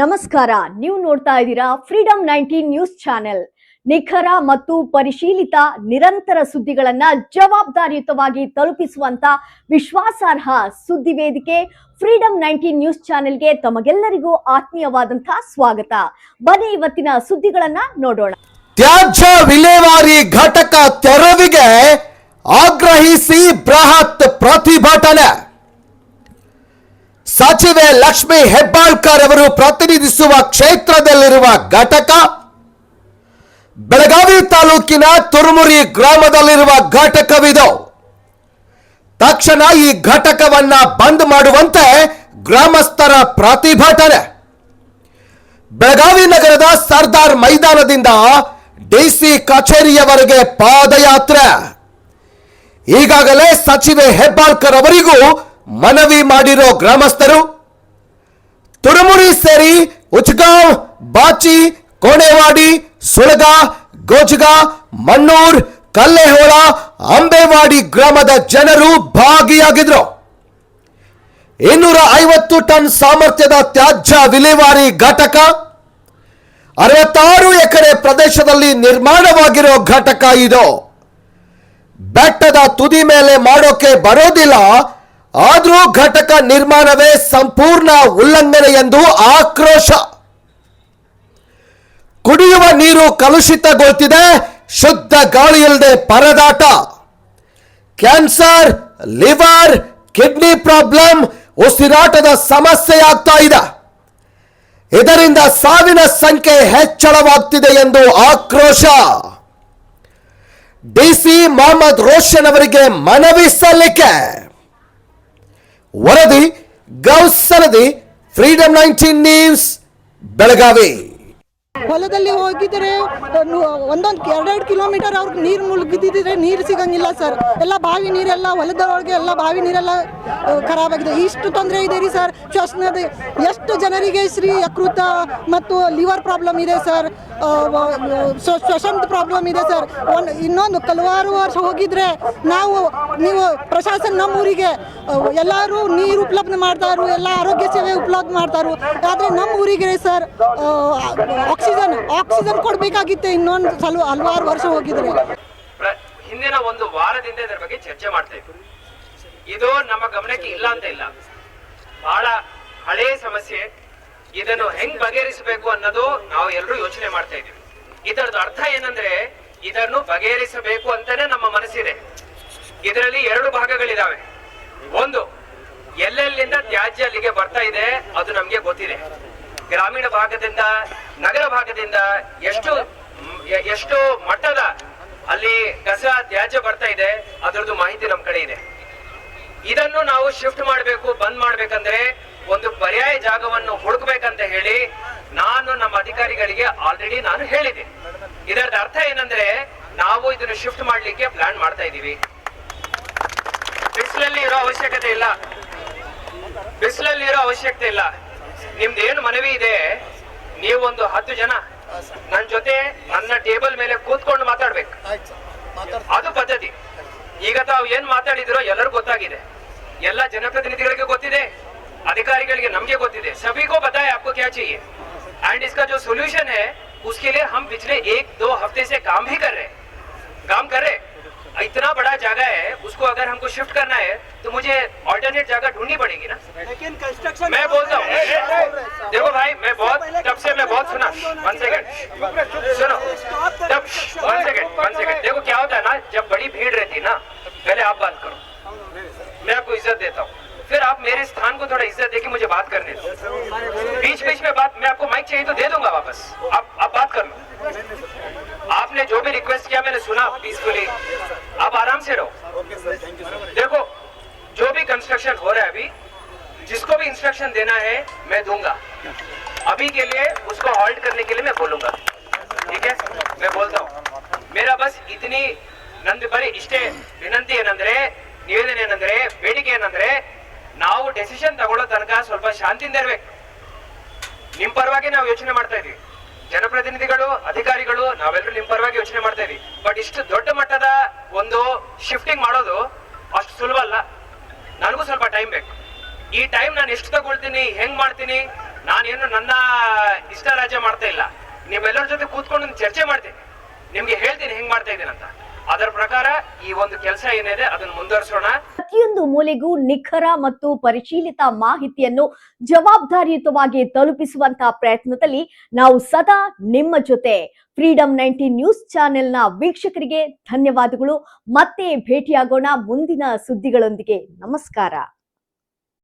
ನಮಸ್ಕಾರ. ನೀವು ನೋಡ್ತಾ ಇದ್ದೀರಾ ಫ್ರೀಡಂ 19 ನ್ಯೂಸ್ ಚಾನೆಲ್. ನಿಖರ ಮತ್ತು ಪರಿಶೀಲಿತ ನಿರಂತರ ಸುದ್ದಿಗಳನ್ನ ಜವಾಬ್ದಾರಿಯುತವಾಗಿ ತಲುಪಿಸುವಂತ ವಿಶ್ವಾಸಾರ್ಹ ಸುದ್ದಿ ವೇದಿಕೆ ಫ್ರೀಡಂ 19 ನ್ಯೂಸ್ ಚಾನೆಲ್ಗೆ ತಮಗೆಲ್ಲರಿಗೂ ಆತ್ಮೀಯವಾದಂತಹ ಸ್ವಾಗತ. ಬನ್ನಿ ಇವತ್ತಿನ ಸುದ್ದಿಗಳನ್ನ ನೋಡೋಣ. ತ್ಯಾಜ್ಯ ವಿಲೇವಾರಿ ಘಟಕ ತೆರವಿಗೆ ಆಗ್ರಹಿಸಿ ಬೃಹತ್ ಪ್ರತಿಭಟನೆ. ಸಚಿವೆ ಲಕ್ಷ್ಮಿ ಹೆಬ್ಬಾಳ್ಕರ್ ಅವರು ಪ್ರತಿನಿಧಿಸುವ ಕ್ಷೇತ್ರದಲ್ಲಿರುವ ಘಟಕ ಬೆಳಗಾವಿ ತಾಲೂಕಿನ ತುರುಮುರಿ ಗ್ರಾಮದಲ್ಲಿರುವ ಘಟಕವಿದು. ತಕ್ಷಣ ಈ ಘಟಕವನ್ನ ಬಂದ್ ಮಾಡುವಂತೆ ಗ್ರಾಮಸ್ಥರ ಪ್ರತಿಭಟನೆ. ಬೆಳಗಾವಿ ನಗರದ ಸರ್ದಾರ್ ಮೈದಾನದಿಂದ ಡಿಸಿ ಕಚೇರಿಯವರೆಗೆ ಪಾದಯಾತ್ರೆ. ಈಗಾಗಲೇ ಸಚಿವೆ ಹೆಬ್ಬಾಳ್ಕರ್ ಅವರಿಗೂ ಮನವಿ ಮಾಡಿರೋ ಗ್ರಾಮಸ್ಥರು ತುರುಮುರಿ ಸೇರಿ ಉಚ್ಗಾಂವ್, ಬಾಚಿ, ಕೋಣೆವಾಡಿ, ಸುಳಗ, ಗೋಜಗ, ಮಣ್ಣೂರ್, ಕಲ್ಲೆಹೋಳ, ಅಂಬೇವಾಡಿ ಗ್ರಾಮದ ಜನರು ಭಾಗಿಯಾಗಿದ್ರು. 250 ಟನ್ ಸಾಮರ್ಥ್ಯದ ತ್ಯಾಜ್ಯ ವಿಲೇವಾರಿ ಘಟಕ 66 ಎಕರೆ ಪ್ರದೇಶದಲ್ಲಿ ನಿರ್ಮಾಣವಾಗಿರೋ ಘಟಕ ಇದು. ಬೆಟ್ಟದ ತುದಿ ಮೇಲೆ ಮಾಡೋಕೆ ಬರೋದಿಲ್ಲ, ಆದರೂ ಘಟಕ ನಿರ್ಮಾಣವೇ ಸಂಪೂರ್ಣ ಉಲ್ಲಂಘನೆ ಎಂದು ಆಕ್ರೋಶ. ಕುಡಿಯುವ ನೀರು ಕಲುಷಿತಗೊಳ್ತಿದೆ, ಶುದ್ಧ ಗಾಳಿ ಇಲ್ಲದೆ ಪರದಾಟ. ಕ್ಯಾನ್ಸರ್, ಲಿವರ್, ಕಿಡ್ನಿ ಪ್ರಾಬ್ಲಮ್, ಉಸಿರಾಟದ ಸಮಸ್ಯೆ ಆಗ್ತಾ ಇದೆ. ಇದರಿಂದ ಸಾವಿನ ಸಂಖ್ಯೆ ಹೆಚ್ಚಳವಾಗ್ತಿದೆ ಎಂದು ಆಕ್ರೋಶ. ಡಿಸಿ ಮೊಹಮ್ಮದ್ ರೋಷನ್ ಅವರಿಗೆ ಮನವಿ ಸಲ್ಲಿಕೆ. ವರದಿ ಗೌಸ್ ಸನದಿ, ಫ್ರೀಡಂ 19 ನ್ಯೂಸ್, ಬೆಳಗಾವಿ. ಹೊಲದಲ್ಲಿ ಹೋಗಿದ್ರೆ ಒಂದೊಂದು 2-2 ಕಿಲೋಮೀಟರ್ ಅವ್ರಿಗೆ ನೀರು ಮುಳುಗಿದ್ರೆ ನೀರು ಸಿಗಂಗಿಲ್ಲ ಸರ್. ಎಲ್ಲ ಬಾವಿ ನೀರೆಲ್ಲ ಹೊಲದೊಳಗೆ ಎಲ್ಲ ಬಾವಿ ನೀರೆಲ್ಲ ಖರಾಬ್ ಆಗಿದೆ. ಇಷ್ಟು ತೊಂದರೆ ಇದೆ ರೀ ಸರ್. ಶ್ವಾಸನದ ಎಷ್ಟು ಜನರಿಗೆ ಯಕೃತ ಮತ್ತು ಲಿವರ್ ಪ್ರಾಬ್ಲಮ್ ಇದೆ ಸರ್, ಶ್ವಸನದ ಪ್ರಾಬ್ಲಮ್ ಇದೆ ಸರ್. ಇನ್ನೊಂದು ಕೆಲವಾರು ವರ್ಷ ಹೋಗಿದ್ರೆ ನೀವು ಪ್ರಶಾಸನ ನಮ್ಮೂರಿಗೆ ಎಲ್ಲರೂ ನೀರು ಉಪಲಬ್ಧ ಮಾಡ್ತಾರು, ಎಲ್ಲ ಆರೋಗ್ಯ ಸೇವೆ ಉಪಲಬ್ಧ ಮಾಡ್ತಾರು. ಆದರೆ ನಮ್ಮ ಊರಿಗೆ ಸರ್ ಆಕ್ಸಿಜನ್ ಕೊಡಬೇಕಾಗಿತ್ತೆ. ಇನ್ನೊಂದು ಹಲವಾರು ವರ್ಷ ಹೋಗಿದ್ರೆ. ಹಿಂದಿನ ಒಂದು ವಾರದಿಂದ ಇದರ ಬಗ್ಗೆ ಚರ್ಚೆ ಮಾಡ್ತಾ ಇದ್ವಿ. ಇದು ನಮ್ಮ ಗಮನಕ್ಕೆ ಇಲ್ಲ ಅಂತ ಇಲ್ಲ, ಬಹಳ ಹಳೆಯ ಸಮಸ್ಯೆ. ಇದನ್ನು ಹೆಂಗ್ ಬಗೆಹರಿಸಬೇಕು ಅನ್ನೋದು ನಾವು ಎಲ್ಲರೂ ಯೋಚನೆ ಮಾಡ್ತಾ ಇದೀವಿ. ಇದರದ್ದು ಅರ್ಥ ಏನಂದ್ರೆ ಇದನ್ನು ಬಗೆಹರಿಸಬೇಕು ಅಂತಾನೆ ನಮ್ಮ ಮನಸ್ಸಿದೆ. ಇದರಲ್ಲಿ 2 ಭಾಗಗಳಿದಾವೆ. ಒಂದು, ಎಲ್ಲೆಲ್ಲಿಂದ ತ್ಯಾಜ್ಯ ಅಲ್ಲಿಗೆ ಬರ್ತಾ ಇದೆ ಅದು ನಮ್ಗೆ ಗೊತ್ತಿದೆ. ಗ್ರಾಮೀಣ ಭಾಗದಿಂದ, ನಗರ ಭಾಗದಿಂದ ಎಷ್ಟು ಮಟ್ಟದ ಅಲ್ಲಿ ಕಸ ತ್ಯಾಜ್ಯ ಬರ್ತಾ ಇದೆ ಅದರದ್ದು ಮಾಹಿತಿ ನಮ್ಮ ಕಡೆ ಇದೆ. ಇದನ್ನು ನಾವು ಶಿಫ್ಟ್ ಮಾಡಬೇಕು, ಬಂದ್ ಮಾಡ್ಬೇಕಂದ್ರೆ ಒಂದು ಪರ್ಯಾಯ ಜಾಗವನ್ನು ಹುಡುಕ್ಬೇಕಂತ ಹೇಳಿ ನಾನು ನಮ್ಮ ಅಧಿಕಾರಿಗಳಿಗೆ ಆಲ್ರೆಡಿ ನಾನು ಹೇಳಿದೆ. ಇದರದ ಅರ್ಥ ಏನಂದ್ರೆ ನಾವು ಇದನ್ನು ಶಿಫ್ಟ್ ಮಾಡ್ಲಿಕ್ಕೆ ಪ್ಲಾನ್ ಮಾಡ್ತಾ ಇದೀವಿ. ಬಿಸಿಲಲ್ಲಿ ಇರೋ ಅವಶ್ಯಕತೆ ಇಲ್ಲ. ನಿಮ್ದೇನು ಮನವಿ ಇದೆ, ನೀವೊಂದು 10 ಜನ ನನ್ನ ಜೊತೆ ನನ್ನ ಟೇಬಲ್ ಮೇಲೆ ಕೂತ್ಕೊಂಡು ಮಾತಾಡ್ಬೇಕು. ಅದು ಪದ್ಧತಿ. ಈಗ ತಾವು ಏನ್ ಮಾತಾಡಿದಿರೋ ಎಲ್ಲರೂ ಗೊತ್ತಾಗಿದೆ, ಎಲ್ಲ ಜನಪ್ರತಿನಿಧಿಗಳಿಗೆ ಗೊತ್ತಿದೆ, अधिकारिಗಳಿಗೆ ನಮಗೆ ಗೊತ್ತಿದೆ. सभी को पता है आपको क्या चाहिए एंड इसका जो सोल्यूशन है उसके लिए हम पिछले 1-2 हफ्ते से काम कर रहे. इतना बड़ा जगह है, उसको अगर हमको शिफ्ट करना है तो मुझे ऑल्टरनेट जगह ढूंढनी पड़ेगी ना. लेकिन कंस्ट्रक्शन मैं बोलता हूँ, देखो भाई, मैं बहुत सुना. 1 सेकंड सुनो, तब 1 सेकंड. देखो क्या होता है ना, जब बड़ी भीड़ रहती है ना, पहले आप बात करो, मैं आपको इज्जत देता हूँ, फिर आप मेरे स्थान को थोड़ा इज्जत देके मुझे बात करने दो. बीच में बात, मैं आपको माइक चाहिए तो दे दूंगा वापस, आप बात कर लो. आपने जो भी रिक्वेस्ट किया मैंने सुना पीसफुली, आप आराम से रहो. देखो, जो भी कंस्ट्रक्शन हो रहा है अभी, जिसको भी इंस्ट्रक्शन देना है मैं दूंगा. अभी के लिए उसको हॉल्ट करने के लिए मैं बोलूंगा, ठीक है? मैं बोलता हूँ. मेरा बस इतनी ನಂದು ಬರೀ ಇಷ್ಟೇ ವಿನಂತಿ ಏನಂದ್ರೆ, ನಿವೇದನೆ ಏನಂದ್ರೆ, ಬೇಡಿಕೆ ಏನಂದ್ರೆ, ನಾವು ಡೆಸಿಷನ್ ತಗೊಳ್ಳೋ ತನಕ ಸ್ವಲ್ಪ ಶಾಂತಿಯಿಂದ ಇರ್ಬೇಕು. ನಿಮ್ ಪರವಾಗಿ ನಾವು ಯೋಚನೆ ಮಾಡ್ತಾ ಇದೀವಿ, ಜನಪ್ರತಿನಿಧಿಗಳು, ಅಧಿಕಾರಿಗಳು, ನಾವೆಲ್ಲರೂ ನಿಮ್ ಪರವಾಗಿ ಯೋಚನೆ ಮಾಡ್ತಾ ಇದೀವಿ. ಬಟ್ ಇಷ್ಟು ದೊಡ್ಡ ಮಟ್ಟದ ಒಂದು ಶಿಫ್ಟಿಂಗ್ ಮಾಡೋದು ಅಷ್ಟು ಸುಲಭ ಅಲ್ಲ. ನನಗೂ ಸ್ವಲ್ಪ ಟೈಮ್ ಬೇಕು. ಈ ಟೈಮ್ ನಾನು ಎಷ್ಟು ತಗೊಳ್ತೀನಿ, ಹೆಂಗ್ ಮಾಡ್ತೀನಿ, ನಾನೇನು ನನ್ನ ಇಷ್ಟ ರಾಜ್ಯ ಮಾಡ್ತಾ ಇಲ್ಲ, ನಿಮ್ಮೆಲ್ಲರ ಜೊತೆ ಕೂತ್ಕೊಂಡು ಚರ್ಚೆ ಮಾಡ್ತೀನಿ, ನಿಮ್ಗೆ ಹೇಳ್ತೀನಿ ಹೆಂಗ್ ಮಾಡ್ತಾ ಇದ್ದೀನಿ ಅಂತ. ಅದರ ಪ್ರಕಾರ ಈ ಒಂದು ಕೆಲಸ ಏನಿದೆ ಅದನ್ನ ಮುಂದುವರಿಸೋಣ. ಪ್ರತಿಯೊಂದು ಮೂಲೆಗೂ ನಿಖರ ಮತ್ತು ಪರಿಶೀಲಿತ ಮಾಹಿತಿಯನ್ನು ಜವಾಬ್ದಾರಿಯುತವಾಗಿ ತಲುಪಿಸುವಂತಹ ಪ್ರಯತ್ನದಲ್ಲಿ ನಾವು ಸದಾ ನಿಮ್ಮ ಜೊತೆ. ಫ್ರೀಡಮ್ 19 ನ್ಯೂಸ್ ಚಾನೆಲ್ನ ವೀಕ್ಷಕರಿಗೆ ಧನ್ಯವಾದಗಳು. ಮತ್ತೆ ಭೇಟಿಯಾಗೋಣ ಮುಂದಿನ ಸುದ್ದಿಗಳೊಂದಿಗೆ. ನಮಸ್ಕಾರ.